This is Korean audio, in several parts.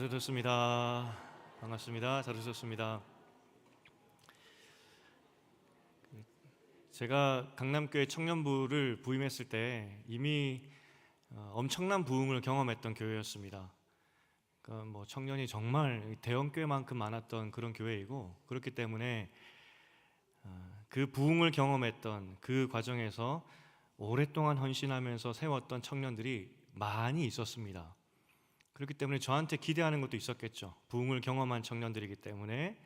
잘 오셨습니다. 반갑습니다. 잘 오셨습니다. 제가 강남교회 청년부를 부임했을 때 이미 엄청난 부흥을 경험했던 교회였습니다. 그러니까 뭐 청년이 정말 대형교회만큼 많았던 그런 교회이고, 그렇기 때문에 그 부흥을 경험했던 그 과정에서 오랫동안 헌신하면서 세웠던 청년들이 많이 있었습니다. 그렇기 때문에 저한테 기대하는 것도 있었겠죠. 부흥을 경험한 청년들이기 때문에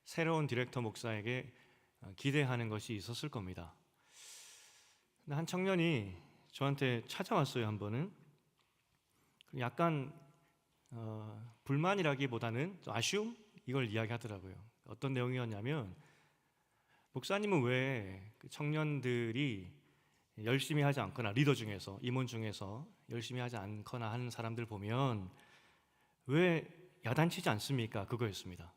새로운 디렉터 목사에게 기대하는 것이 있었을 겁니다. 근데 한 청년이 저한테 찾아왔어요. 한 번은 약간 불만이라기보다는 좀 아쉬움? 이걸 이야기하더라고요. 어떤 내용이었냐면, 목사님은 왜 청년들이 열심히 하지 않거나, 리더 중에서, 임원 중에서 열심히 하지 않거나 하는 사람들 보면 왜 야단치지 않습니까? 그거였습니다.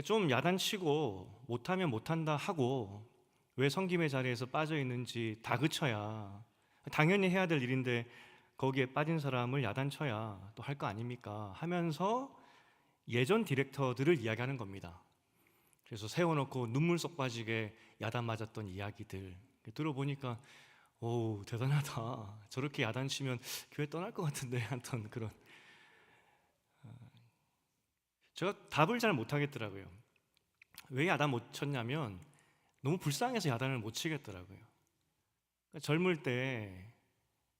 좀 야단치고 못하면 못한다 하고 왜 섬김의 자리에서 빠져 있는지 다그쳐야, 당연히 해야 될 일인데 거기에 빠진 사람을 야단쳐야 또 할 거 아닙니까? 하면서 예전 디렉터들을 이야기하는 겁니다. 그래서 세워놓고 눈물 쏙 빠지게 야단 맞았던 이야기들 들어보니까 오, 대단하다. 저렇게 야단치면 교회 떠날 것 같은데 하던 그런, 제가 답을 잘 못하겠더라고요. 왜 야단 못 쳤냐면 너무 불쌍해서 야단을 못 치겠더라고요. 그러니까 젊을 때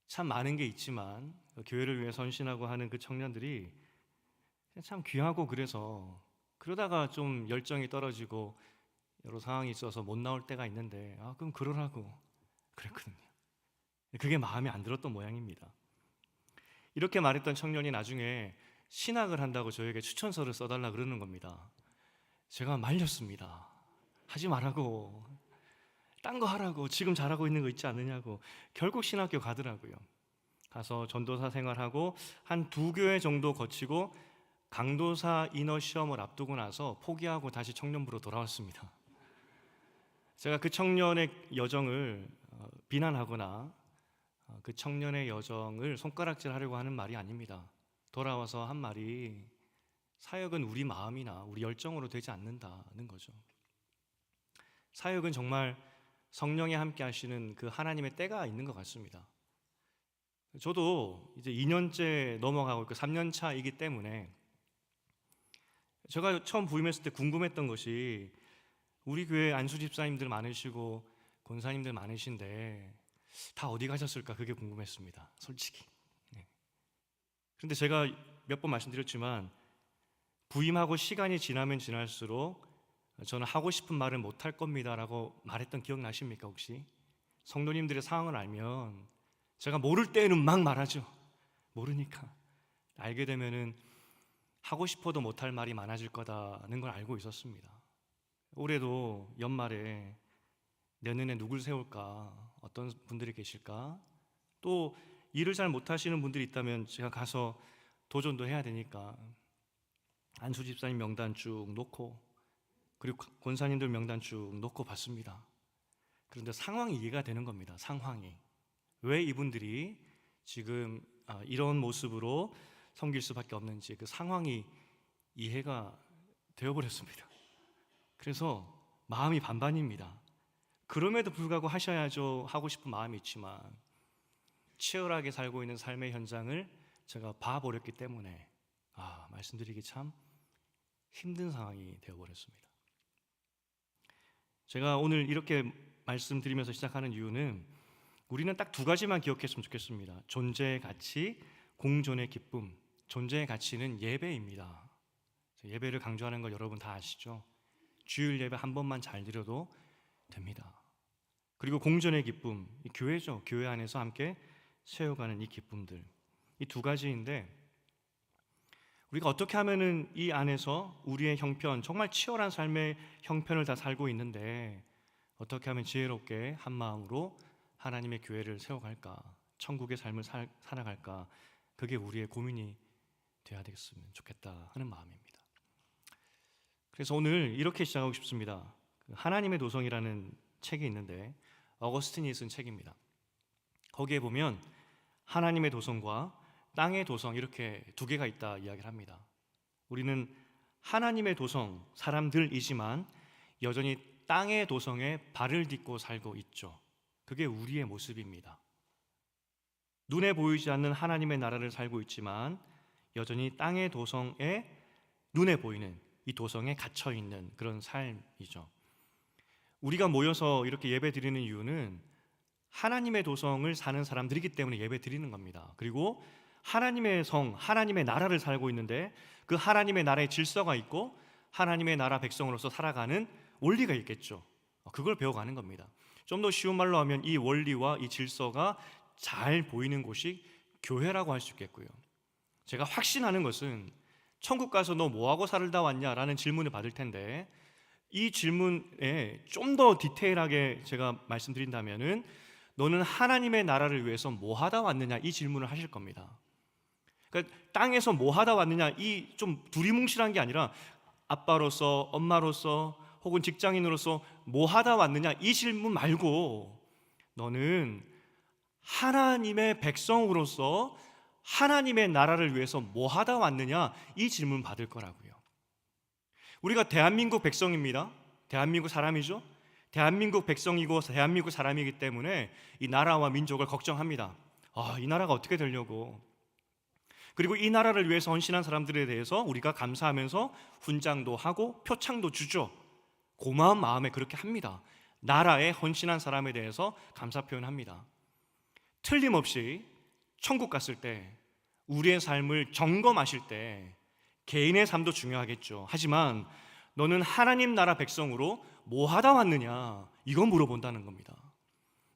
참 많은 게 있지만 교회를 위해 헌신하고 하는 그 청년들이 참 귀하고, 그러다가 좀 열정이 떨어지고 여러 상황이 있어서 못 나올 때가 있는데, 그럼 그러라고 그랬거든요. 그게 마음에 안 들었던 모양입니다. 이렇게 말했던 청년이 나중에 신학을 한다고 저에게 추천서를 써달라 그러는 겁니다. 제가 말렸습니다. 하지 말라고, 딴 거 하라고, 지금 잘하고 있는 거 있지 않느냐고. 결국 신학교 가더라고요. 가서 전도사 생활하고 한 2교회 정도 거치고 강도사 인허 시험을 앞두고 나서 포기하고 다시 청년부로 돌아왔습니다. 제가 그 청년의 여정을 비난하거나 그 청년의 여정을 손가락질하려고 하는 말이 아닙니다. 돌아와서 한 말이, 사역은 우리 마음이나 우리 열정으로 되지 않는다는 거죠. 사역은 정말 성령이 함께 하시는 그 하나님의 때가 있는 것 같습니다. 저도 이제 2년째 넘어가고 있고 3년 차이기 때문에 제가 처음 부임했을 때 궁금했던 것이, 우리 교회 안수 집사님들 많으시고 권사님들 많으신데 다 어디 가셨을까, 그게 궁금했습니다. 솔직히. 그런데 제가 몇 번 말씀드렸지만 부임하고 시간이 지나면 지날수록 저는 하고 싶은 말을 못할 겁니다 라고 말했던 기억 나십니까 혹시? 성도님들의 상황을 알면 제가 모를 때에는 막 말하죠. 모르니까. 알게 되면은 하고 싶어도 못할 말이 많아질 거다는 걸 알고 있었습니다. 올해도 연말에 내년에 누굴 세울까, 어떤 분들이 계실까, 또 일을 잘 못하시는 분들이 있다면 제가 가서 도전도 해야 되니까 안수 집사님 명단 쭉 놓고, 그리고 권사님들 명단 쭉 놓고 봤습니다. 그런데 상황이 이해가 되는 겁니다. 상황이 왜 이분들이 지금 이런 모습으로 섬길 수밖에 없는지, 그 상황이 이해가 되어버렸습니다. 그래서 마음이 반반입니다. 그럼에도 불구하고 하셔야죠 하고 싶은 마음이 있지만 치열하게 살고 있는 삶의 현장을 제가 봐버렸기 때문에 말씀드리기 참 힘든 상황이 되어버렸습니다. 제가 오늘 이렇게 말씀드리면서 시작하는 이유는, 우리는 딱 2가지만 기억했으면 좋겠습니다. 존재의 가치, 공존의 기쁨. 존재의 가치는 예배입니다. 예배를 강조하는 걸 여러분 다 아시죠? 주일 예배 한 번만 잘 드려도 됩니다. 그리고 공존의 기쁨, 이 교회죠. 교회 안에서 함께 세워가는 이 기쁨들, 이 2가지인데, 우리가 어떻게 하면은 이 안에서 우리의 형편, 정말 치열한 삶의 형편을 다 살고 있는데 어떻게 하면 지혜롭게 한 마음으로 하나님의 교회를 세워갈까, 천국의 삶을 살아갈까, 그게 우리의 고민이 되어야 되겠으면 좋겠다 하는 마음입니다. 그래서 오늘 이렇게 시작하고 싶습니다. 하나님의 도성이라는 책이 있는데 어거스틴이 쓴 책입니다. 거기에 보면 하나님의 도성과 땅의 도성 이렇게 두 개가 있다 이야기를 합니다. 우리는 하나님의 도성 사람들이지만 여전히 땅의 도성에 발을 딛고 살고 있죠. 그게 우리의 모습입니다. 눈에 보이지 않는 하나님의 나라를 살고 있지만 여전히 땅의 도성에 눈에 보이는 이 도성에 갇혀 있는 그런 삶이죠. 우리가 모여서 이렇게 예배 드리는 이유는 하나님의 도성을 사는 사람들이기 때문에 예배 드리는 겁니다. 그리고 하나님의 성, 하나님의 나라를 살고 있는데 그 하나님의 나라의 질서가 있고 하나님의 나라 백성으로서 살아가는 원리가 있겠죠. 그걸 배워가는 겁니다. 좀 더 쉬운 말로 하면 이 원리와 이 질서가 잘 보이는 곳이 교회라고 할 수 있겠고요. 제가 확신하는 것은 천국 가서 너 뭐하고 살다 왔냐라는 질문을 받을 텐데 이 질문에 좀 더 디테일하게 제가 말씀드린다면은 너는 하나님의 나라를 위해서 뭐 하다 왔느냐 이 질문을 하실 겁니다. 그러니까 땅에서 뭐 하다 왔느냐 이 좀 두리뭉실한 게 아니라 아빠로서 엄마로서 혹은 직장인으로서 뭐 하다 왔느냐 이 질문 말고 너는 하나님의 백성으로서 하나님의 나라를 위해서 뭐 하다 왔느냐 이 질문 받을 거라고요. 우리가 대한민국 백성입니다. 대한민국 사람이죠. 대한민국 백성이고 대한민국 사람이기 때문에 이 나라와 민족을 걱정합니다. 이 나라가 어떻게 되려고. 그리고 이 나라를 위해서 헌신한 사람들에 대해서 우리가 감사하면서 훈장도 하고 표창도 주죠. 고마운 마음에 그렇게 합니다. 나라에 헌신한 사람에 대해서 감사 표현합니다. 틀림없이 천국 갔을 때 우리의 삶을 점검하실 때 개인의 삶도 중요하겠죠. 하지만 너는 하나님 나라 백성으로 뭐 하다 왔느냐 이건 물어본다는 겁니다.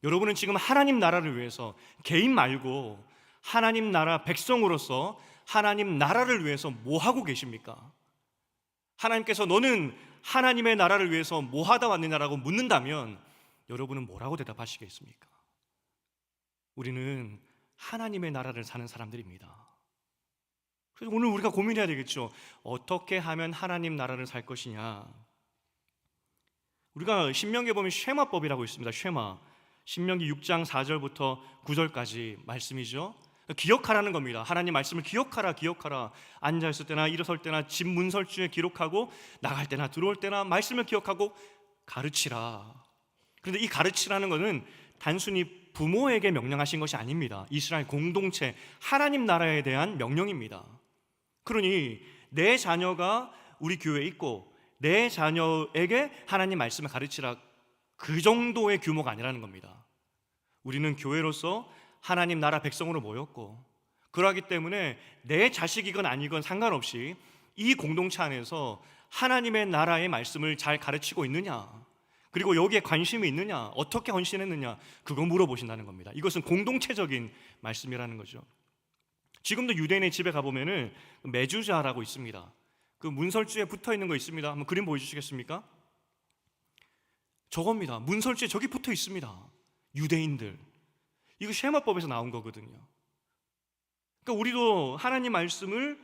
여러분은 지금 하나님 나라를 위해서 개인 말고 하나님 나라 백성으로서 하나님 나라를 위해서 뭐 하고 계십니까? 하나님께서 너는 하나님의 나라를 위해서 뭐 하다 왔느냐라고 묻는다면 여러분은 뭐라고 대답하시겠습니까? 우리는 하나님의 나라를 사는 사람들입니다. 그래서 오늘 우리가 고민해야 되겠죠. 어떻게 하면 하나님 나라를 살 것이냐. 우리가 신명기에 보면 쉐마법이라고 있습니다. 쉐마. 신명기 6장 4절부터 9절까지 말씀이죠. 기억하라는 겁니다. 하나님 말씀을 기억하라. 앉아있을 때나 일어설 때나 집 문설주에 기록하고 나갈 때나 들어올 때나 말씀을 기억하고 가르치라. 그런데 이 가르치라는 것은 단순히 부모에게 명령하신 것이 아닙니다. 이스라엘 공동체 하나님 나라에 대한 명령입니다. 그러니 내 자녀가 우리 교회에 있고 내 자녀에게 하나님 말씀을 가르치라, 그 정도의 규모가 아니라는 겁니다. 우리는 교회로서 하나님 나라 백성으로 모였고 그러하기 때문에 내 자식이건 아니건 상관없이 이 공동체 안에서 하나님의 나라의 말씀을 잘 가르치고 있느냐, 그리고 여기에 관심이 있느냐, 어떻게 헌신했느냐, 그거 물어보신다는 겁니다. 이것은 공동체적인 말씀이라는 거죠. 지금도 유대인의 집에 가보면은 메주자라고 있습니다. 그 문설주에 붙어 있는 거 있습니다. 한번 그림 보여주시겠습니까? 저겁니다. 문설주에 저기 붙어 있습니다. 유대인들. 이거 쉐마법에서 나온 거거든요. 그러니까 우리도 하나님 말씀을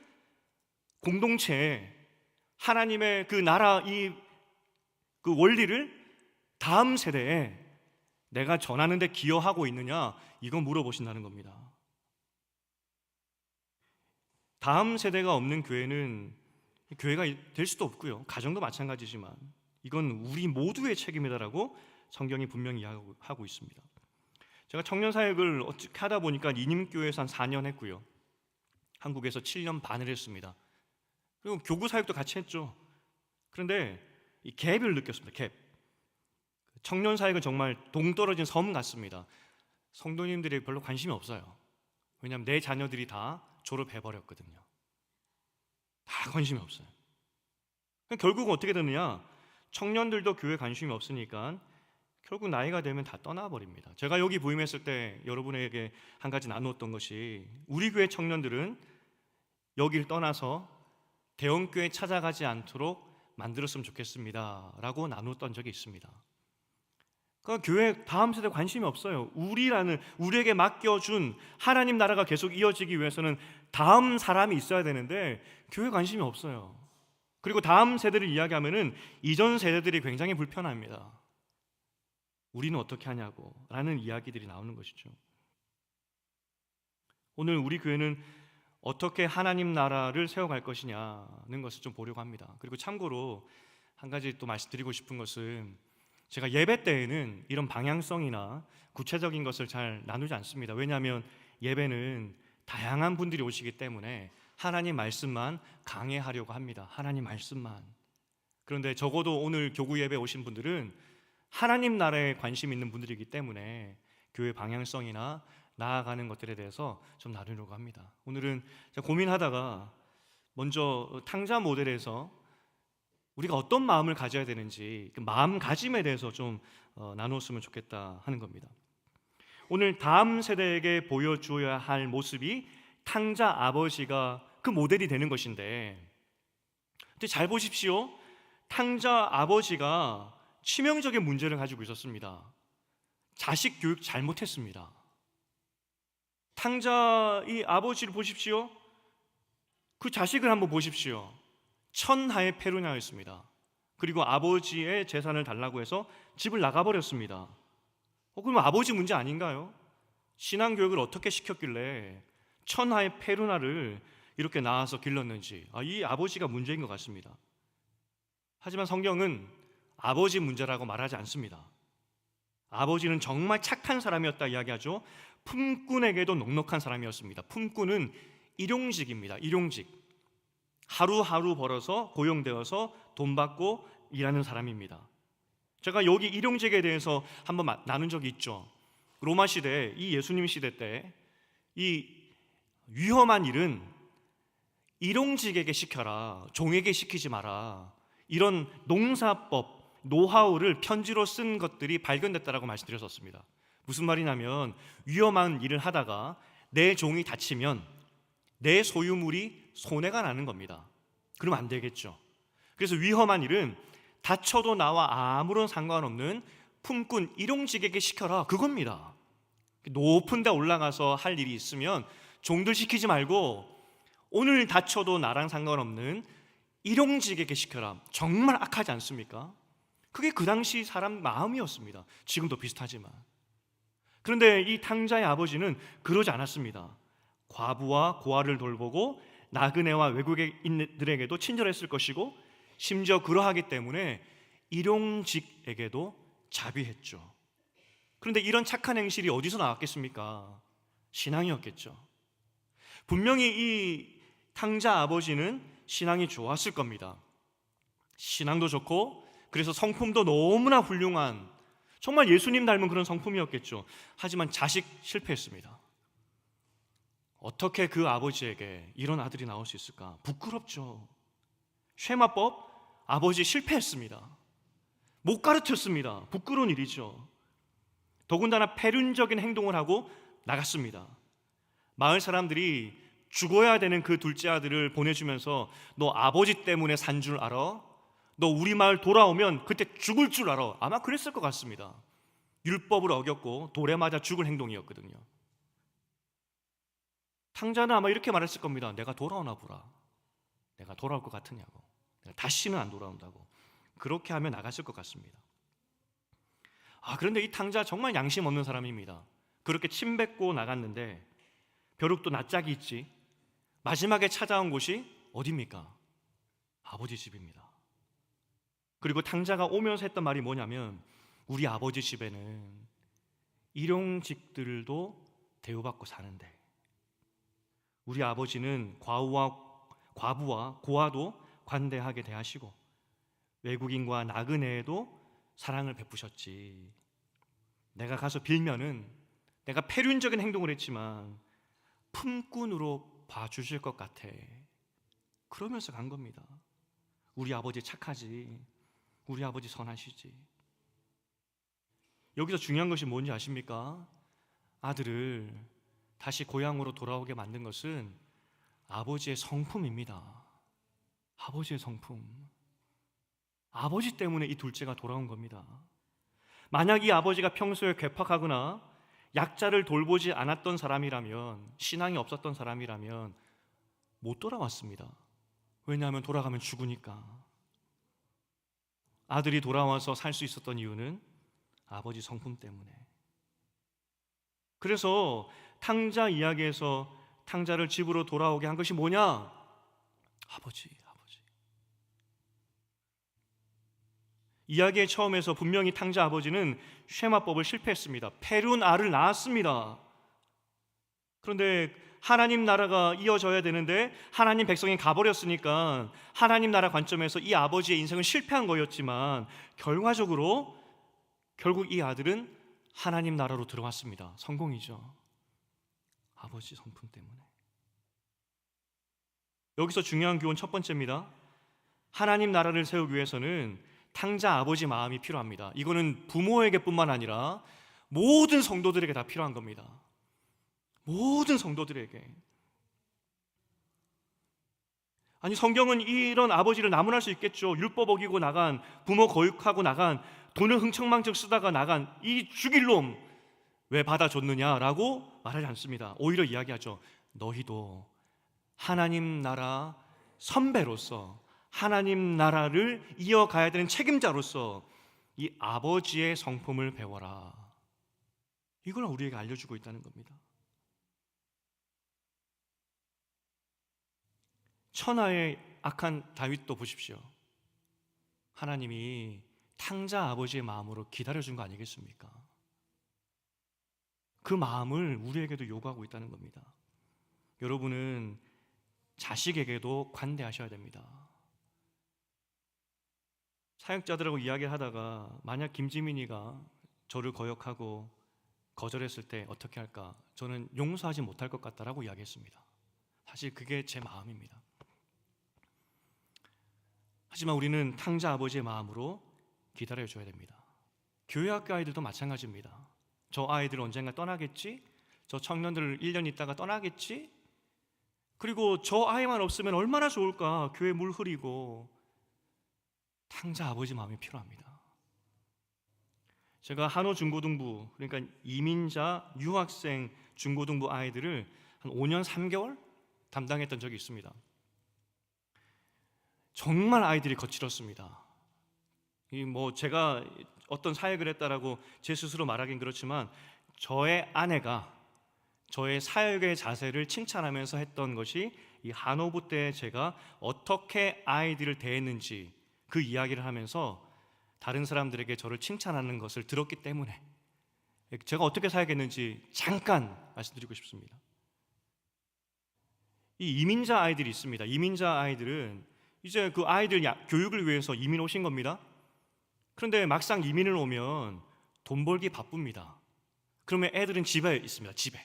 공동체에 하나님의 그 나라 그 원리를 다음 세대에 내가 전하는데 기여하고 있느냐, 이건 물어보신다는 겁니다. 다음 세대가 없는 교회는 교회가 될 수도 없고요. 가정도 마찬가지지만 이건 우리 모두의 책임이다라고 성경이 분명히 이야기하고 있습니다. 제가 청년 사역을 어떻게 하다 보니까 이님교회에서 한 4년 했고요. 한국에서 7년 반을 했습니다. 그리고 교구 사역도 같이 했죠. 그런데 이 갭을 느꼈습니다. 갭. 청년 사역은 정말 동떨어진 섬 같습니다. 성도님들이 별로 관심이 없어요. 왜냐하면 내 자녀들이 다 졸업해버렸거든요. 다 관심이 없어요. 결국은 어떻게 되느냐, 청년들도 교회에 관심이 없으니까 결국 나이가 되면 다 떠나버립니다. 제가 여기 부임했을 때 여러분에게 한 가지 나누었던 것이, 우리 교회 청년들은 여기를 떠나서 대형교회 찾아가지 않도록 만들었으면 좋겠습니다 라고 나누었던 적이 있습니다. 그러니까 교회 다음 세대 관심이 없어요. 우리에게 맡겨준 하나님 나라가 계속 이어지기 위해서는 다음 사람이 있어야 되는데 교회 관심이 없어요. 그리고 다음 세대를 이야기하면은 이전 세대들이 굉장히 불편합니다. 우리는 어떻게 하냐고 라는 이야기들이 나오는 것이죠. 오늘 우리 교회는 어떻게 하나님 나라를 세워갈 것이냐는 것을 좀 보려고 합니다. 그리고 참고로 한 가지 또 말씀드리고 싶은 것은, 제가 예배 때에는 이런 방향성이나 구체적인 것을 잘 나누지 않습니다. 왜냐하면 예배는 다양한 분들이 오시기 때문에 하나님 말씀만 강해하려고 합니다. 하나님 말씀만. 그런데 적어도 오늘 교구 예배 오신 분들은 하나님 나라에 관심 있는 분들이기 때문에 교회 방향성이나 나아가는 것들에 대해서 좀 나누려고 합니다. 오늘은 제가 고민하다가 먼저 탕자 모델에서 우리가 어떤 마음을 가져야 되는지, 그 마음가짐에 대해서 좀 나누었으면 좋겠다 하는 겁니다. 오늘 다음 세대에게 보여주어야 할 모습이 탕자 아버지가 그 모델이 되는 것인데, 근데 잘 보십시오. 탕자 아버지가 치명적인 문제를 가지고 있었습니다. 자식 교육 잘못했습니다. 탕자 이 아버지를 보십시오. 그 자식을 한번 보십시오. 천하의 페루냐였습니다. 그리고 아버지의 재산을 달라고 해서 집을 나가버렸습니다. 그럼 아버지 문제 아닌가요? 신앙교육을 어떻게 시켰길래 천하의 페루나를 이렇게 낳아서 길렀는지, 이 아버지가 문제인 것 같습니다. 하지만 성경은 아버지 문제라고 말하지 않습니다. 아버지는 정말 착한 사람이었다 이야기하죠. 품꾼에게도 넉넉한 사람이었습니다. 품꾼은 일용직입니다. 일용직. 하루하루 벌어서 고용되어서 돈 받고 일하는 사람입니다. 제가 여기 일용직에 대해서 한번 나눈 적이 있죠. 로마 시대, 이 예수님 시대 때 이 위험한 일은 일용직에게 시켜라, 종에게 시키지 마라, 이런 농사법, 노하우를 편지로 쓴 것들이 발견됐다라고 말씀드렸었습니다. 무슨 말이냐면 위험한 일을 하다가 내 종이 다치면 내 소유물이 손해가 나는 겁니다. 그러면 안 되겠죠. 그래서 위험한 일은 다쳐도 나와 아무런 상관없는 품꾼 일용직에게 시켜라, 그겁니다. 높은 데 올라가서 할 일이 있으면 종들 시키지 말고 오늘 다쳐도 나랑 상관없는 일용직에게 시켜라. 정말 악하지 않습니까? 그게 그 당시 사람 마음이었습니다. 지금도 비슷하지만. 그런데 이 탕자의 아버지는 그러지 않았습니다. 과부와 고아를 돌보고 나그네와 외국인들에게도 친절했을 것이고, 심지어 그러하기 때문에 일용직에게도 자비했죠. 그런데 이런 착한 행실이 어디서 나왔겠습니까? 신앙이었겠죠. 분명히 이 탕자 아버지는 신앙이 좋았을 겁니다. 신앙도 좋고, 그래서 성품도 너무나 훌륭한, 정말 예수님 닮은 그런 성품이었겠죠. 하지만 자식 실패했습니다. 어떻게 그 아버지에게 이런 아들이 나올 수 있을까? 부끄럽죠. 쉐마법, 아버지 실패했습니다. 못 가르쳤습니다. 부끄러운 일이죠. 더군다나 패륜적인 행동을 하고 나갔습니다. 마을 사람들이 죽어야 되는 그 둘째 아들을 보내주면서 너 아버지 때문에 산 줄 알아? 너 우리 마을 돌아오면 그때 죽을 줄 알아. 아마 그랬을 것 같습니다. 율법을 어겼고 돌에 맞아 죽을 행동이었거든요. 탕자는 아마 이렇게 말했을 겁니다. 내가 돌아오나 보라. 내가 돌아올 것 같으냐고. 내가 다시는 안 돌아온다고. 그렇게 하면 나갔을 것 같습니다. 그런데 이 탕자 정말 양심 없는 사람입니다. 그렇게 침 뱉고 나갔는데 벼룩도 낯짝이 있지. 마지막에 찾아온 곳이 어디입니까? 아버지 집입니다. 그리고 탕자가 오면서 했던 말이 뭐냐면, 우리 아버지 집에는 일용직들도 대우받고 사는데 우리 아버지는 과부와 고아도 관대하게 대하시고 외국인과 나그네에도 사랑을 베푸셨지. 내가 가서 빌면은 내가 패륜적인 행동을 했지만 품꾼으로 봐주실 것 같아. 그러면서 간 겁니다. 우리 아버지 착하지. 우리 아버지 선하시지. 여기서 중요한 것이 뭔지 아십니까? 아들을 다시 고향으로 돌아오게 만든 것은 아버지의 성품입니다. 아버지의 성품. 아버지 때문에 이 둘째가 돌아온 겁니다. 만약 이 아버지가 평소에 괴팍하거나 약자를 돌보지 않았던 사람이라면, 신앙이 없었던 사람이라면 못 돌아왔습니다. 왜냐하면 돌아가면 죽으니까. 아들이 돌아와서 살 수 있었던 이유는 아버지 성품 때문에. 그래서 탕자 이야기에서 탕자를 집으로 돌아오게 한 것이 뭐냐? 아버지. 이야기의 처음에서 분명히 탕자 아버지는 쉐마법을 실패했습니다. 페룬 알을 낳았습니다. 그런데 하나님 나라가 이어져야 되는데 하나님 백성이 가버렸으니까 하나님 나라 관점에서 이 아버지의 인생은 실패한 거였지만 결과적으로 결국 이 아들은 하나님 나라로 들어왔습니다. 성공이죠. 아버지 성품 때문에. 여기서 중요한 교훈 첫 번째입니다. 하나님 나라를 세우기 위해서는 탕자 아버지 마음이 필요합니다. 이거는 부모에게 뿐만 아니라 모든 성도들에게 다 필요한 겁니다. 모든 성도들에게. 아니, 성경은 이런 아버지를 나무랄 수 있겠죠. 율법 어기고 나간, 부모 거역하고 나간, 돈을 흥청망청 쓰다가 나간 이 죽일 놈 왜 받아줬느냐라고 말하지 않습니다. 오히려 이야기하죠. 너희도 하나님 나라 선배로서 하나님 나라를 이어가야 되는 책임자로서 이 아버지의 성품을 배워라. 이걸 우리에게 알려주고 있다는 겁니다. 천하의 악한 다윗도 보십시오. 하나님이 탕자 아버지의 마음으로 기다려준 거 아니겠습니까? 그 마음을 우리에게도 요구하고 있다는 겁니다. 여러분은 자식에게도 관대하셔야 됩니다. 사역자들하고 이야기를 하다가 만약 김지민이가 저를 거역하고 거절했을 때 어떻게 할까? 저는 용서하지 못할 것 같다라고 이야기했습니다. 사실 그게 제 마음입니다. 하지만 우리는 탕자 아버지의 마음으로 기다려줘야 됩니다. 교회 학교 아이들도 마찬가지입니다. 저 아이들 언젠가 떠나겠지? 저 청년들 1년 있다가 떠나겠지? 그리고 저 아이만 없으면 얼마나 좋을까? 교회 물 흐리고. 탕자 아버지 마음이 필요합니다. 제가 한호 중고등부, 그러니까 이민자 유학생 중고등부 아이들을 한 5년 3개월 담당했던 적이 있습니다. 정말 아이들이 거칠었습니다. 제가 어떤 사역을 했다라고 제 스스로 말하긴 그렇지만 저의 아내가 저의 사역의 자세를 칭찬하면서 했던 것이 이 한호부 때 제가 어떻게 아이들을 대했는지 그 이야기를 하면서 다른 사람들에게 저를 칭찬하는 것을 들었기 때문에 제가 어떻게 사역했는지 잠깐 말씀드리고 싶습니다. 이 이민자 아이들이 있습니다. 이민자 아이들은 이제 그 아이들 교육을 위해서 이민 오신 겁니다. 그런데 막상 이민을 오면 돈 벌기 바쁩니다. 그러면 애들은 집에 있습니다. 집에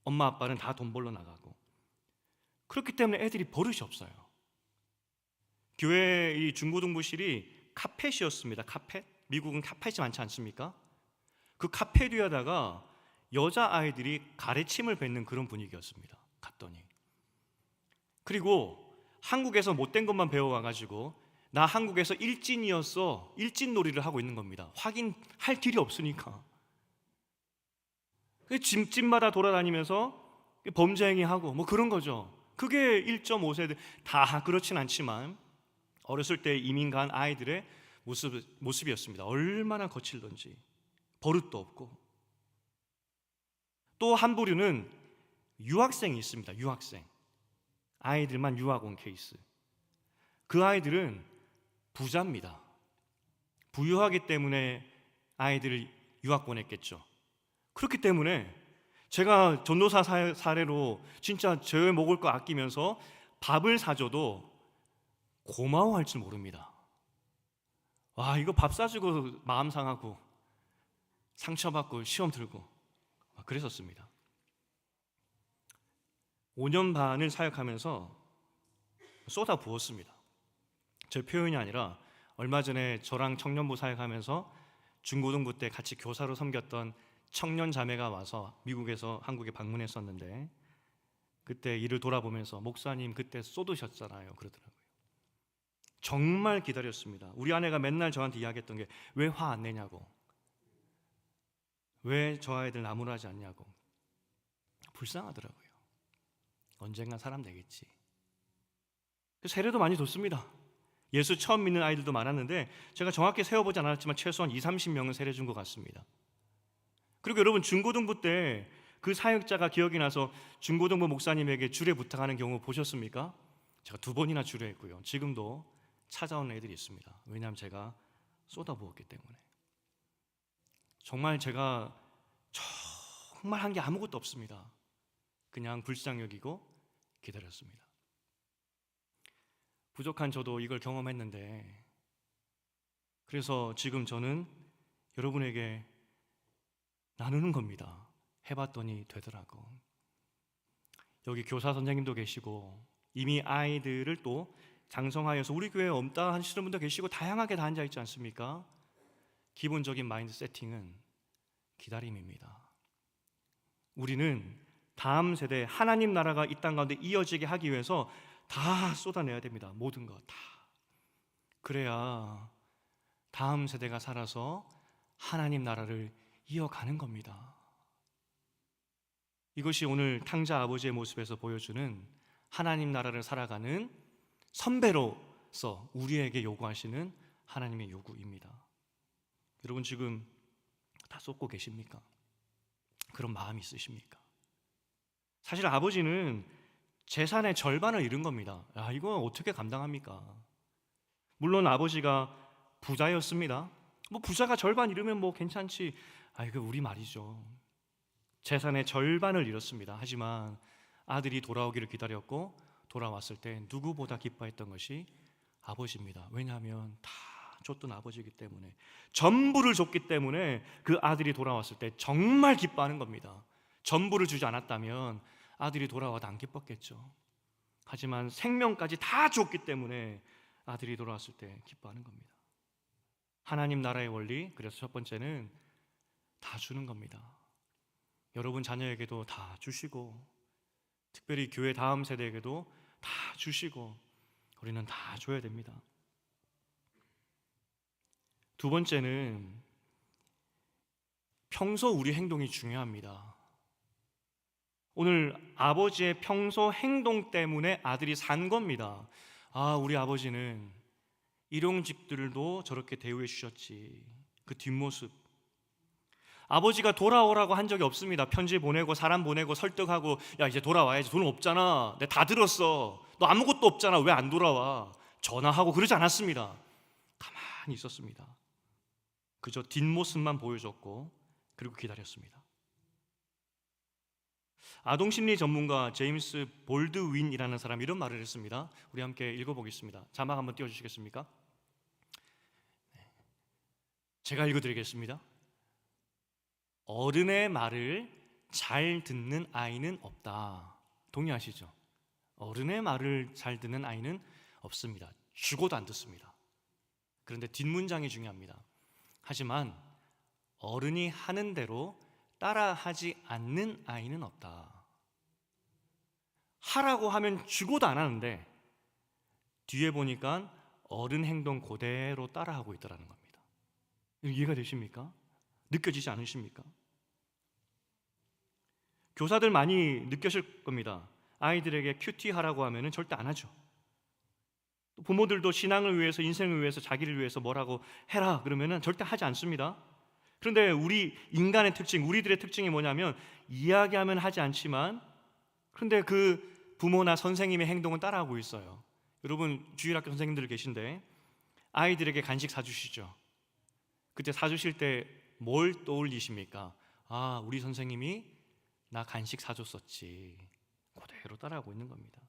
엄마 아빠는 다 돈 벌러 나가고. 그렇기 때문에 애들이 버릇이 없어요. 교회 이 중고등부실이 카펫이었습니다. 카펫. 미국은 카펫이 많지 않습니까? 그 카펫 위에다가 여자아이들이 가래침을 뱉는 그런 분위기였습니다. 갔더니. 그리고 한국에서 못된 것만 배워와가지고 나 한국에서 일진이었어, 일진놀이를 하고 있는 겁니다. 확인할 길이 없으니까. 집집마다 돌아다니면서 범죄 행위하고 그런 거죠. 그게 1.5세대 다 그렇진 않지만 어렸을 때 이민 간 아이들의 모습이었습니다. 얼마나 거칠던지. 버릇도 없고. 또 한 부류는 유학생이 있습니다. 유학생. 아이들만 유학 온 케이스. 그 아이들은 부자입니다. 부유하기 때문에 아이들을 유학 보냈겠죠. 그렇기 때문에 제가 전도사 사례로 진짜 제 먹을 거 아끼면서 밥을 사줘도 고마워할 줄 모릅니다. 와, 이거 밥 사주고 마음 상하고 상처받고 시험 들고 그랬었습니다. 5년 반을 사역하면서 쏟아 부었습니다. 제 표현이 아니라 얼마 전에 저랑 청년부 사역하면서 중고등부 때 같이 교사로 섬겼던 청년 자매가 와서 미국에서 한국에 방문했었는데 그때 일을 돌아보면서 목사님 그때 쏟으셨잖아요 그러더라고요. 정말 기다렸습니다. 우리 아내가 맨날 저한테 이야기했던 게 왜 화 안 내냐고, 왜 저 아이들 나무라지 않냐고. 불쌍하더라고요. 언젠간 사람 되겠지. 세례도 많이 뒀습니다. 예수 처음 믿는 아이들도 많았는데 제가 정확히 세어보지 않았지만 최소한 20-30명은 세례 준 것 같습니다. 그리고 여러분 중고등부 때 그 사역자가 기억이 나서 중고등부 목사님에게 주례 부탁하는 경우 보셨습니까? 제가 2번이나 주례했고요. 지금도 찾아오는 애들이 있습니다. 왜냐하면 제가 쏟아부었기 때문에. 정말 제가 정말 한 게 아무것도 없습니다. 그냥 불쌍히 여기고 기다렸습니다. 부족한 저도 이걸 경험했는데, 그래서 지금 저는 여러분에게 나누는 겁니다. 해봤더니 되더라고. 여기 교사 선생님도 계시고 이미 아이들을 또 장성하여서 우리 교회에 없다 하시는 분도 계시고 다양하게 다 앉아 있지 않습니까? 기본적인 마인드 세팅은 기다림입니다. 우리는 다음 세대 하나님 나라가 이 땅 가운데 이어지게 하기 위해서 다 쏟아내야 됩니다. 모든 것 다. 그래야 다음 세대가 살아서 하나님 나라를 이어가는 겁니다. 이것이 오늘 탕자 아버지의 모습에서 보여주는 하나님 나라를 살아가는 선배로서 우리에게 요구하시는 하나님의 요구입니다. 여러분 지금 다 쏟고 계십니까? 그런 마음이 있으십니까? 사실 아버지는 재산의 절반을 잃은 겁니다. 이거 어떻게 감당합니까? 물론 아버지가 부자였습니다. 부자가 절반 잃으면 괜찮지. 이거 우리 말이죠. 재산의 절반을 잃었습니다. 하지만 아들이 돌아오기를 기다렸고 돌아왔을 때 누구보다 기뻐했던 것이 아버지입니다. 왜냐하면 다 줬던 아버지이기 때문에, 전부를 줬기 때문에 그 아들이 돌아왔을 때 정말 기뻐하는 겁니다. 전부를 주지 않았다면 아들이 돌아와도 안 기뻤겠죠. 하지만 생명까지 다 줬기 때문에 아들이 돌아왔을 때 기뻐하는 겁니다. 하나님 나라의 원리, 그래서 첫 번째는 다 주는 겁니다. 여러분 자녀에게도 다 주시고, 특별히 교회 다음 세대에게도 다 주시고, 우리는 다 줘야 됩니다. 두 번째는 평소 우리 행동이 중요합니다. 오늘 아버지의 평소 행동 때문에 아들이 산 겁니다. 우리 아버지는 일용직들도 저렇게 대우해 주셨지. 그 뒷모습. 아버지가 돌아오라고 한 적이 없습니다. 편지 보내고 사람 보내고 설득하고, 야 이제 돌아와야지, 돈 없잖아, 내가 다 들었어, 너 아무것도 없잖아, 왜 안 돌아와, 전화하고 그러지 않았습니다. 가만히 있었습니다. 그저 뒷모습만 보여줬고 그리고 기다렸습니다. 아동심리 전문가 제임스 볼드윈이라는 사람이 이런 말을 했습니다. 우리 함께 읽어보겠습니다. 자막 한번 띄워주시겠습니까? 제가 읽어드리겠습니다. 어른의 말을 잘 듣는 아이는 없다. 동의하시죠? 어른의 말을 잘 듣는 아이는 없습니다. 죽어도 안 듣습니다. 그런데 뒷문장이 중요합니다. 하지만 어른이 하는 대로 따라하지 않는 아이는 없다. 하라고 하면 죽어도 안 하는데 뒤에 보니까 어른 행동 그대로 따라하고 있더라는 겁니다. 이해가 되십니까? 느껴지지 않으십니까? 교사들 많이 느끼실 겁니다. 아이들에게 큐티하라고 하면 절대 안 하죠. 부모들도 신앙을 위해서, 인생을 위해서, 자기를 위해서 뭐라고 해라 그러면 절대 하지 않습니다. 그런데 우리 인간의 특징, 우리들의 특징이 뭐냐면 이야기하면 하지 않지만 그런데 그 부모나 선생님의 행동은 따라하고 있어요. 여러분 주일학교 선생님들 계신데 아이들에게 간식 사주시죠. 그때 사주실 때 뭘 떠올리십니까? 우리 선생님이 나 간식 사줬었지. 그대로 따라하고 있는 겁니다.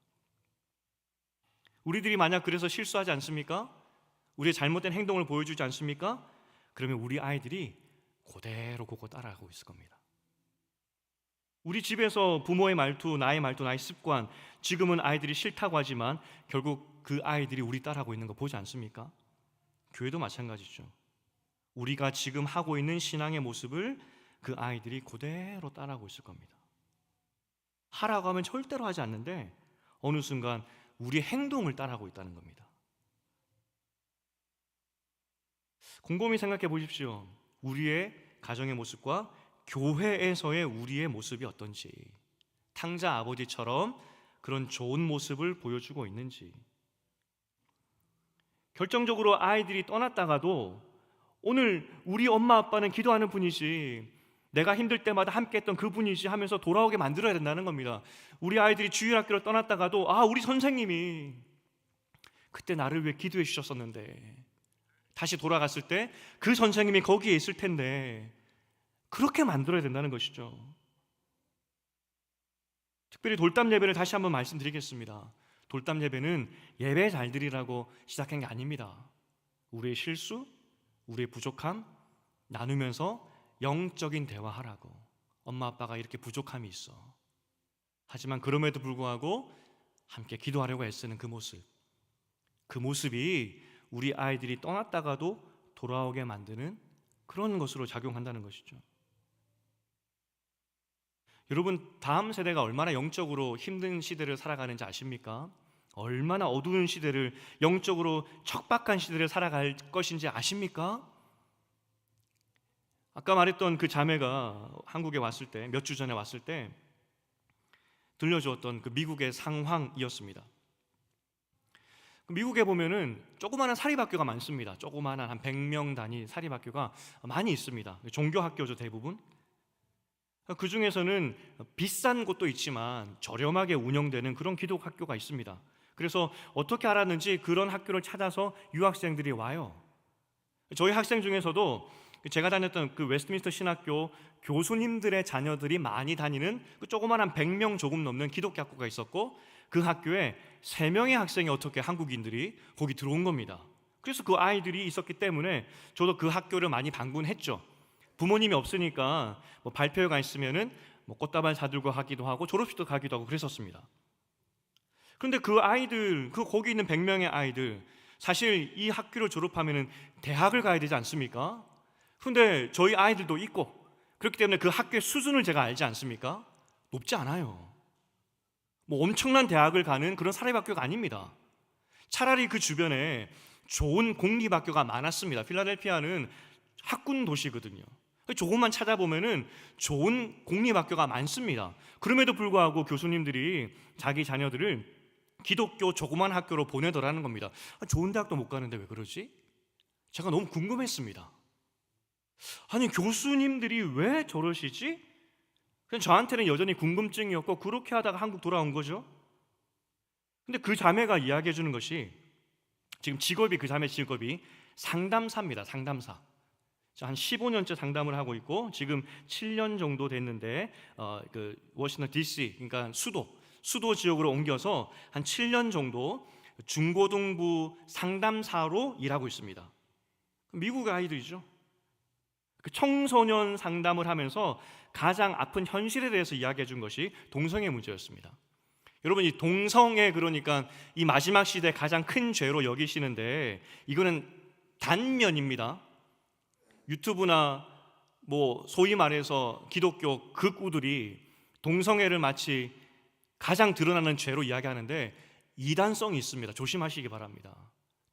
우리들이 만약 그래서 실수하지 않습니까? 우리의 잘못된 행동을 보여주지 않습니까? 그러면 우리 아이들이 그대로 그거 따라하고 있을 겁니다. 우리 집에서 부모의 말투, 나의 습관, 지금은 아이들이 싫다고 하지만 결국 그 아이들이 우리 따라하고 있는 거 보지 않습니까? 교회도 마찬가지죠. 우리가 지금 하고 있는 신앙의 모습을 그 아이들이 그대로 따라하고 있을 겁니다. 하라고 하면 절대로 하지 않는데 어느 순간 우리의 행동을 따라하고 있다는 겁니다. 곰곰이 생각해 보십시오. 우리의 가정의 모습과 교회에서의 우리의 모습이 어떤지, 탕자 아버지처럼 그런 좋은 모습을 보여주고 있는지. 결정적으로 아이들이 떠났다가도 오늘 우리 엄마 아빠는 기도하는 분이지 내가 힘들 때마다 함께 했던 그분이지 하면서 돌아오게 만들어야 된다는 겁니다. 우리 아이들이 주일학교를 떠났다가도 우리 선생님이 그때 나를 위해 기도해 주셨었는데, 다시 돌아갔을 때 그 선생님이 거기에 있을 텐데, 그렇게 만들어야 된다는 것이죠. 특별히 돌담 예배를 다시 한번 말씀드리겠습니다. 돌담 예배는 예배 잘 드리라고 시작한 게 아닙니다. 우리의 실수, 우리의 부족함 나누면서 영적인 대화하라고. 엄마 아빠가 이렇게 부족함이 있어. 하지만 그럼에도 불구하고 함께 기도하려고 애쓰는 그 모습이 우리 아이들이 떠났다가도 돌아오게 만드는 그런 것으로 작용한다는 것이죠. 여러분, 다음 세대가 얼마나 영적으로 힘든 시대를 살아가는지 아십니까? 얼마나 어두운 시대를, 영적으로 척박한 시대를 살아갈 것인지 아십니까? 아까 말했던 그 자매가 한국에 왔을 때, 몇 주 전에 왔을 때 들려주었던 그 미국의 상황이었습니다. 미국에 보면은 조그마한 사립학교가 많습니다. 조그마한 한 100명 단위 사립학교가 많이 있습니다. 종교학교죠, 대부분. 그 중에서는 비싼 곳도 있지만 저렴하게 운영되는 그런 기독학교가 있습니다. 그래서 어떻게 알았는지 그런 학교를 찾아서 유학생들이 와요. 저희 학생 중에서도 제가 다녔던 그 웨스트민스터 신학교 교수님들의 자녀들이 많이 다니는 그 조그마한 100명 조금 넘는 기독교 학교가 있었고, 그 학교에 3명의 학생이 어떻게 한국인들이 거기 들어온 겁니다. 그래서 그 아이들이 있었기 때문에 저도 그 학교를 많이 방문했죠. 부모님이 없으니까 발표회가 있으면은 꽃다발 사들고 하기도 하고 졸업식도 가기도 하고 그랬었습니다. 그런데 그 아이들, 거기 있는 100명의 아이들, 사실 이 학교를 졸업하면은 대학을 가야 되지 않습니까? 그런데 저희 아이들도 있고, 그렇기 때문에 그 학교의 수준을 제가 알지 않습니까? 높지 않아요. 엄청난 대학을 가는 그런 사립학교가 아닙니다. 차라리 그 주변에 좋은 공립학교가 많았습니다. 필라델피아는 학군 도시거든요. 조금만 찾아보면은 좋은 공립학교가 많습니다. 그럼에도 불구하고 교수님들이 자기 자녀들을 기독교 조그만 학교로 보내더라는 겁니다. 좋은 대학도 못 가는데 왜 그러지? 제가 너무 궁금했습니다. 아니, 교수님들이 왜 저러시지? 그냥 저한테는 여전히 궁금증이었고, 그렇게 하다가 한국 돌아온 거죠. 근데 그 자매가 이야기해 주는 것이, 지금 직업이, 그 자매 직업이 상담사입니다. 상담사. 한 15년째 상담을 하고 있고, 지금 7년 정도 됐는데 그 워싱턴 DC, 그러니까 수도 지역으로 옮겨서 한 7년 정도 중고등부 상담사로 일하고 있습니다. 미국 아이들이죠. 그 청소년 상담을 하면서 가장 아픈 현실에 대해서 이야기해 준 것이 동성애 문제였습니다. 여러분, 이 동성애, 그러니까 이 마지막 시대 가장 큰 죄로 여기시는데, 이거는 단면입니다. 유튜브나 소위 말해서 기독교 극우들이 동성애를 마치 가장 드러나는 죄로 이야기하는데 이단성이 있습니다. 조심하시기 바랍니다.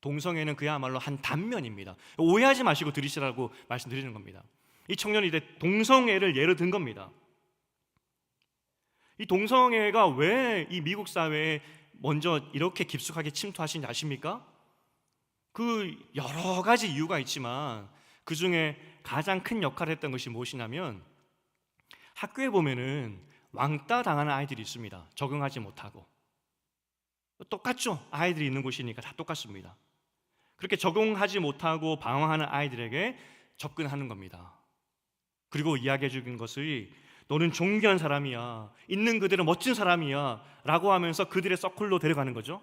동성애는 그야말로 한 단면입니다. 오해하지 마시고 들으시라고 말씀드리는 겁니다. 이 청년이 동성애를 예로 든 겁니다. 이 동성애가 왜 이 미국 사회에 먼저 이렇게 깊숙하게 침투하신지 아십니까? 그 여러 가지 이유가 있지만 그 중에 가장 큰 역할을 했던 것이 무엇이냐면, 학교에 보면은 왕따 당하는 아이들이 있습니다. 적응하지 못하고. 똑같죠? 아이들이 있는 곳이니까 다 똑같습니다. 그렇게 적응하지 못하고 방황하는 아이들에게 접근하는 겁니다. 그리고 이야기해 주는 것이, 너는 존귀한 사람이야, 있는 그대로 멋진 사람이야 라고 하면서 그들의 서클로 데려가는 거죠.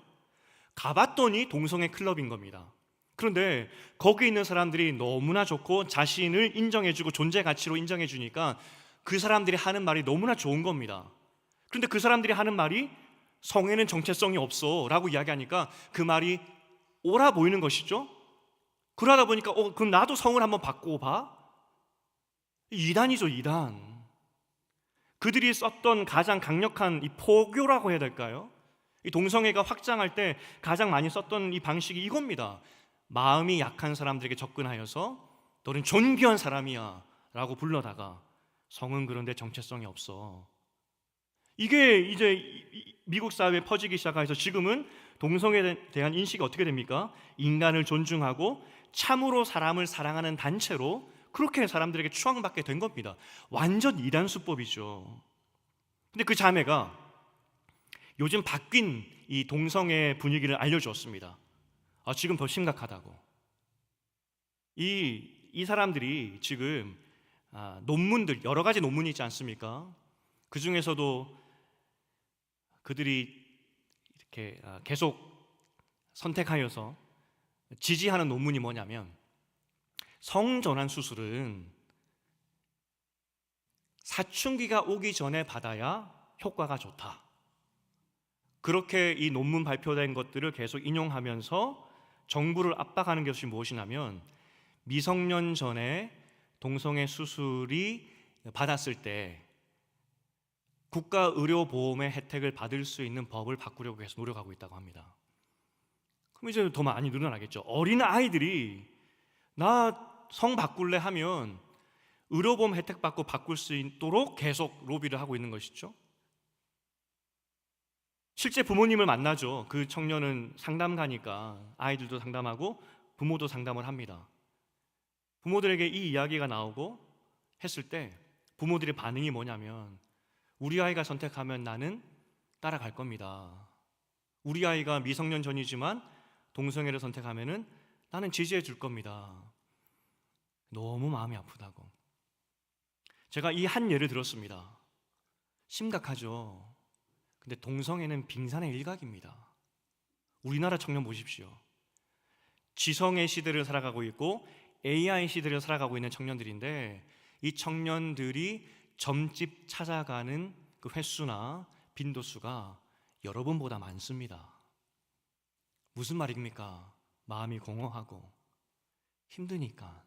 가봤더니 동성애 클럽인 겁니다. 그런데 거기 있는 사람들이 너무나 좋고 자신을 인정해주고 존재 가치로 인정해주니까 그 사람들이 하는 말이 너무나 좋은 겁니다. 그런데 그 사람들이 하는 말이, 성애는 정체성이 없어 라고 이야기하니까 그 말이 옳아 보이는 것이죠. 그러다 보니까 그럼 나도 성을 한번 바꾸고 봐. 이단이죠, 이단. 그들이 썼던 가장 강력한 이 포교라고 해야 될까요? 이 동성애가 확장할 때 가장 많이 썼던 이 방식이 이겁니다. 마음이 약한 사람들에게 접근하여서 너는 존귀한 사람이야 라고 불러다가, 성은 그런데 정체성이 없어. 이게 이제 미국 사회에 퍼지기 시작해서 지금은 동성애에 대한 인식이 어떻게 됩니까? 인간을 존중하고 참으로 사람을 사랑하는 단체로 그렇게 사람들에게 추앙받게 된 겁니다. 완전 이단 수법이죠. 근데 그 자매가 요즘 바뀐 이 동성애 분위기를 알려주었습니다. 지금 더 심각하다고. 이 사람들이 지금 논문들, 여러 가지 논문이 있지 않습니까? 그 중에서도 그들이 이렇게 계속 선택하여서 지지하는 논문이 뭐냐면, 성전환 수술은 사춘기가 오기 전에 받아야 효과가 좋다. 그렇게 이 논문 발표된 것들을 계속 인용하면서 정부를 압박하는 것이 무엇이냐면, 미성년 전에 동성애 수술이 받았을 때 국가 의료보험의 혜택을 받을 수 있는 법을 바꾸려고 계속 노력하고 있다고 합니다. 그럼 이제 더 많이 늘어나겠죠. 어린 아이들이 나 성 바꿀래 하면 의료보험 혜택 받고 바꿀 수 있도록 계속 로비를 하고 있는 것이죠. 실제 부모님을 만나죠. 그 청년은 상담가니까 아이들도 상담하고 부모도 상담을 합니다. 부모들에게 이 이야기가 나오고 했을 때 부모들의 반응이 뭐냐면, 우리 아이가 선택하면 나는 따라갈 겁니다. 우리 아이가 미성년 전이지만 동성애를 선택하면은 나는 지지해 줄 겁니다. 너무 마음이 아프다고. 제가 이 한 예를 들었습니다. 심각하죠. 근데 동성애는 빙산의 일각입니다. 우리나라 청년 보십시오. 지성의 시대를 살아가고 있고 AI 시대를 살아가고 있는 청년들인데, 이 청년들이 점집 찾아가는 그 횟수나 빈도수가 여러분보다 많습니다. 무슨 말입니까? 마음이 공허하고 힘드니까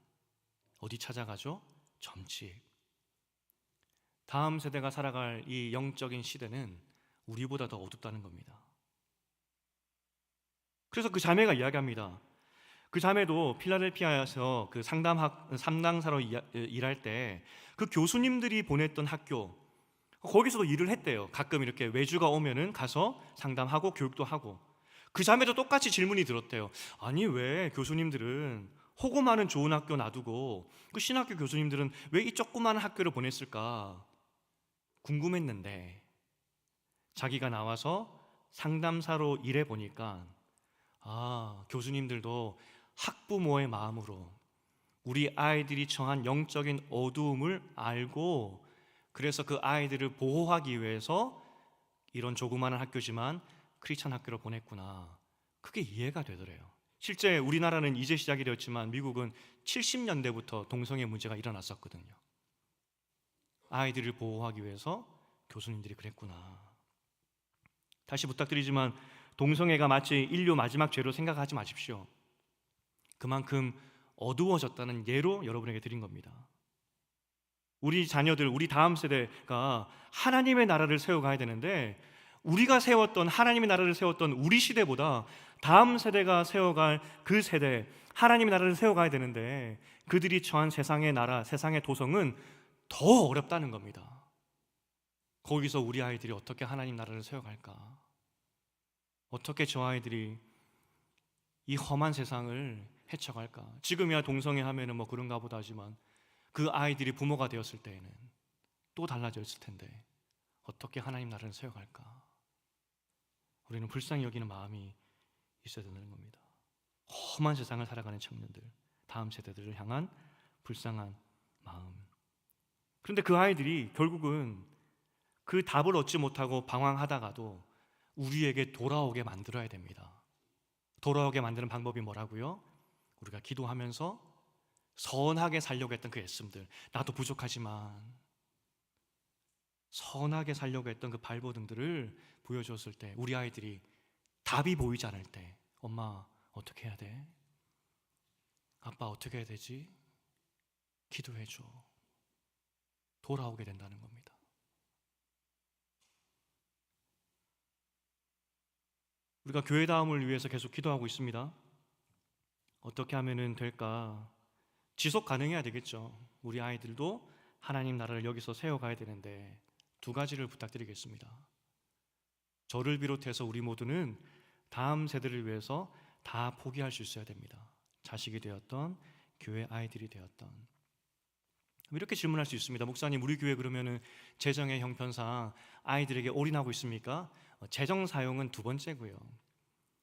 어디 찾아가죠? 점집. 다음 세대가 살아갈 이 영적인 시대는 우리보다 더 어둡다는 겁니다. 그래서 그 자매가 이야기합니다. 그 자매도 필라델피아에서 그 상담사로 일할 때 그 교수님들이 보냈던 학교, 거기서도 일을 했대요. 가끔 이렇게 외주가 오면은 가서 상담하고 교육도 하고. 그 자매도 똑같이 질문이 들었대요. 아니, 왜 교수님들은 호고 많은 좋은 학교 놔두고 그 신학교 교수님들은 왜 이 조그마한 학교를 보냈을까 궁금했는데, 자기가 나와서 상담사로 일해 보니까 교수님들도 학부모의 마음으로 우리 아이들이 처한 영적인 어두움을 알고, 그래서 그 아이들을 보호하기 위해서 이런 조그마한 학교지만 크리스찬 학교로 보냈구나. 그게 이해가 되더래요. 실제 우리나라는 이제 시작이 되었지만 미국은 70년대부터 동성애 문제가 일어났었거든요. 아이들을 보호하기 위해서 교수님들이 그랬구나. 다시 부탁드리지만 동성애가 마치 인류 마지막 죄로 생각하지 마십시오. 그만큼 어두워졌다는 예로 여러분에게 드린 겁니다. 우리 자녀들, 우리 다음 세대가 하나님의 나라를 세워가야 되는데, 우리가 세웠던 하나님의 나라를 세웠던 우리 시대보다 다음 세대가 세워갈 그 세대, 하나님의 나라를 세워가야 되는데, 그들이 처한 세상의 나라, 세상의 도성은 더 어렵다는 겁니다. 거기서 우리 아이들이 어떻게 하나님 나라를 세워갈까? 어떻게 저 아이들이 이 험한 세상을 헤쳐갈까? 지금이야 동성애 하면은 뭐 그런가 보다 하지만 그 아이들이 부모가 되었을 때에는 또 달라졌을 텐데 어떻게 하나님 나라를 세워갈까? 우리는 불쌍히 여기는 마음이 있어야 되는 겁니다. 험한 세상을 살아가는 청년들, 다음 세대들을 향한 불쌍한 마음. 그런데 그 아이들이 결국은 그 답을 얻지 못하고 방황하다가도 우리에게 돌아오게 만들어야 됩니다. 돌아오게 만드는 방법이 뭐라고요? 우리가 기도하면서 선하게 살려고 했던 그 애씀들, 나도 부족하지만 선하게 살려고 했던 그 발버둥들을 보여줬을 때, 우리 아이들이 답이 보이지 않을 때, 엄마 어떻게 해야 돼? 아빠 어떻게 해야 되지? 기도해줘. 돌아오게 된다는 겁니다. 우리가 교회다움을 위해서 계속 기도하고 있습니다. 어떻게 하면 될까? 지속 가능해야 되겠죠. 우리 아이들도 하나님 나라를 여기서 세워가야 되는데 두 가지를 부탁드리겠습니다. 저를 비롯해서 우리 모두는 다음 세대를 위해서 다 포기할 수 있어야 됩니다. 자식이 되었던 교회 아이들이 되었던. 이렇게 질문할 수 있습니다. 목사님, 우리 교회 그러면은 재정의 형편상 아이들에게 올인하고 있습니까? 재정 사용은 두 번째고요.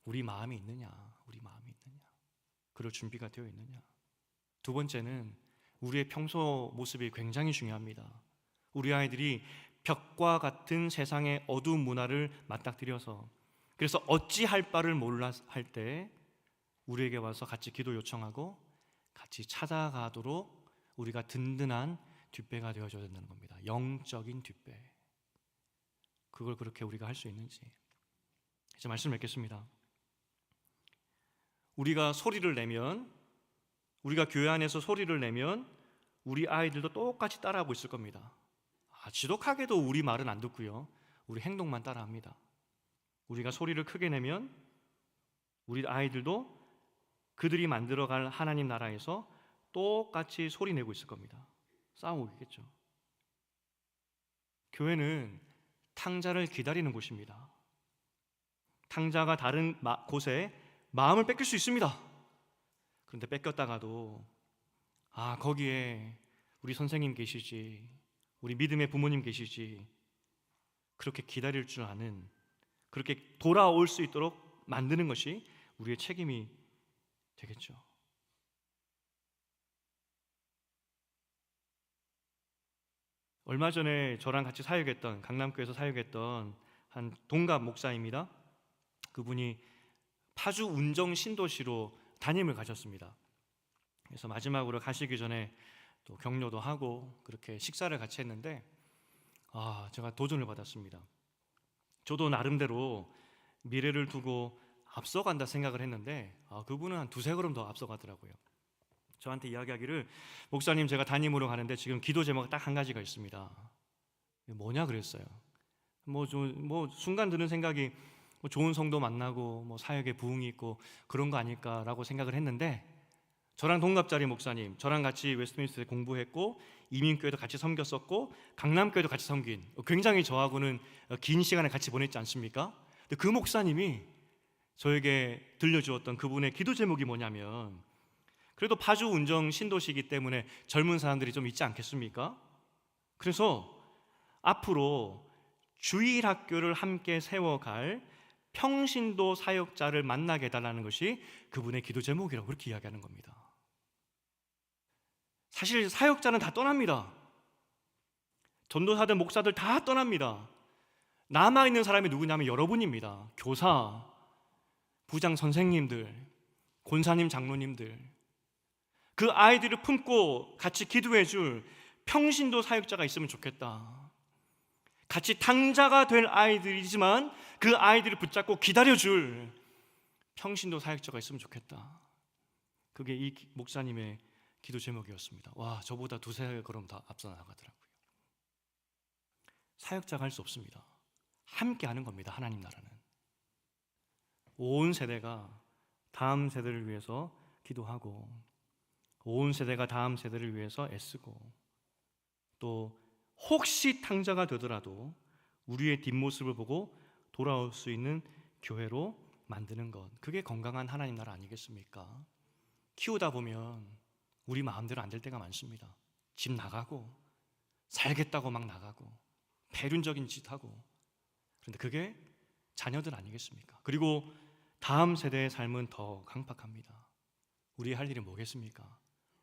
우리 마음이 있느냐, 우리 마음이 있느냐, 그럴 준비가 되어 있느냐. 두 번째는 우리의 평소 모습이 굉장히 중요합니다. 우리 아이들이 벽과 같은 세상의 어두운 문화를 맞닥뜨려서 그래서 어찌할 바를 몰라 할 때 우리에게 와서 같이 기도 요청하고 같이 찾아가도록 우리가 든든한 뒷배가 되어줘야 된다는 겁니다. 영적인 뒷배. 그걸 그렇게 우리가 할 수 있는지 이제 말씀 맺겠습니다. 우리가 소리를 내면, 우리가 교회 안에서 소리를 내면 우리 아이들도 똑같이 따라하고 있을 겁니다. 지독하게도 우리 말은 안 듣고요, 우리 행동만 따라합니다. 우리가 소리를 크게 내면 우리 아이들도 그들이 만들어갈 하나님 나라에서 똑같이 소리 내고 있을 겁니다. 싸우고 있겠죠. 교회는 탕자를 기다리는 곳입니다. 탕자가 다른 곳에 마음을 뺏길 수 있습니다. 그런데 뺏겼다가도 거기에 우리 선생님 계시지, 우리 믿음의 부모님 계시지, 그렇게 기다릴 줄 아는, 그렇게 돌아올 수 있도록 만드는 것이 우리의 책임이 되겠죠. 얼마 전에 저랑 같이 사역했던, 강남교회에서 사역했던 한 동갑 목사입니다. 그분이 파주 운정 신도시로 담임을 가셨습니다. 그래서 마지막으로 가시기 전에 또 격려도 하고 그렇게 식사를 같이 했는데 제가 도전을 받았습니다. 저도 나름대로 미래를 두고 앞서간다 생각을 했는데 그분은 한 두세 걸음 더 앞서가더라고요. 저한테 이야기하기를, 목사님, 제가 담임으로 가는데 지금 기도 제목이 딱 한 가지가 있습니다. 뭐냐 그랬어요. 순간 드는 생각이 좋은 성도 만나고 사역에 부흥이 있고 그런 거 아닐까라고 생각을 했는데, 저랑 동갑자리 목사님, 저랑 같이 웨스트민스터에 공부했고 이민교회도 같이 섬겼었고 강남교회도 같이 섬긴, 굉장히 저하고는 긴 시간을 같이 보냈지 않습니까? 근데 그 목사님이 저에게 들려주었던 그분의 기도 제목이 뭐냐면, 그래도 파주 운정 신도시이기 때문에 젊은 사람들이 좀 있지 않겠습니까? 그래서 앞으로 주일학교를 함께 세워갈 평신도 사역자를 만나게 해달라는 것이 그분의 기도 제목이라고 그렇게 이야기하는 겁니다. 사실 사역자는 다 떠납니다. 전도사들, 목사들 다 떠납니다. 남아있는 사람이 누구냐면 여러분입니다. 교사, 부장 선생님들, 권사님, 장로님들, 그 아이들을 품고 같이 기도해줄 평신도 사역자가 있으면 좋겠다. 같이 탕자가 될 아이들이지만 그 아이들을 붙잡고 기다려줄 평신도 사역자가 있으면 좋겠다. 그게 이 목사님의 기도 제목이었습니다. 저보다 두세 걸음 더 앞서 나가더라고요. 사역자가 할 수 없습니다. 함께 하는 겁니다. 하나님 나라는. 온 세대가 다음 세대를 위해서 기도하고, 온 세대가 다음 세대를 위해서 애쓰고, 또 혹시 탕자가 되더라도 우리의 뒷모습을 보고 돌아올 수 있는 교회로 만드는 것, 그게 건강한 하나님 나라 아니겠습니까? 키우다 보면 우리 마음대로 안 될 때가 많습니다. 집 나가고 살겠다고 막 나가고 배륜적인 짓 하고, 그런데 그게 자녀들 아니겠습니까? 그리고 다음 세대의 삶은 더 강팍합니다. 우리 할 일이 뭐겠습니까?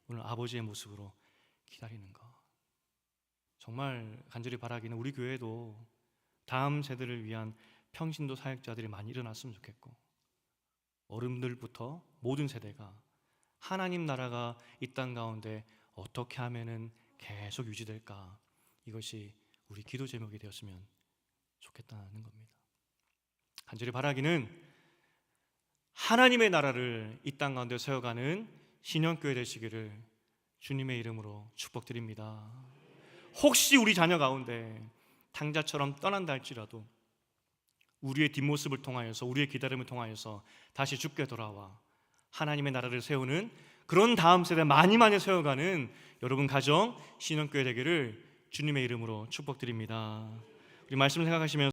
오늘 아버지의 모습으로 기다리는 것. 정말 간절히 바라기는 우리 교회도 다음 세대를 위한 평신도 사역자들이 많이 일어났으면 좋겠고, 어른들부터 모든 세대가 하나님 나라가 이 땅 가운데 어떻게 하면은 계속 유지될까, 이것이 우리 기도 제목이 되었으면 좋겠다는 겁니다. 간절히 바라기는 하나님의 나라를 이 땅 가운데 세워가는 신영교회 되시기를 주님의 이름으로 축복드립니다. 혹시 우리 자녀 가운데 탕자처럼 떠난다 할지라도 우리의 뒷모습을 통하여서, 우리의 기다림을 통하여서 다시 주께 돌아와 하나님의 나라를 세우는 그런 다음 세대 많이 세워가는 여러분 가정 신영교회 되기를 주님의 이름으로 축복드립니다. 우리 말씀 생각하시면서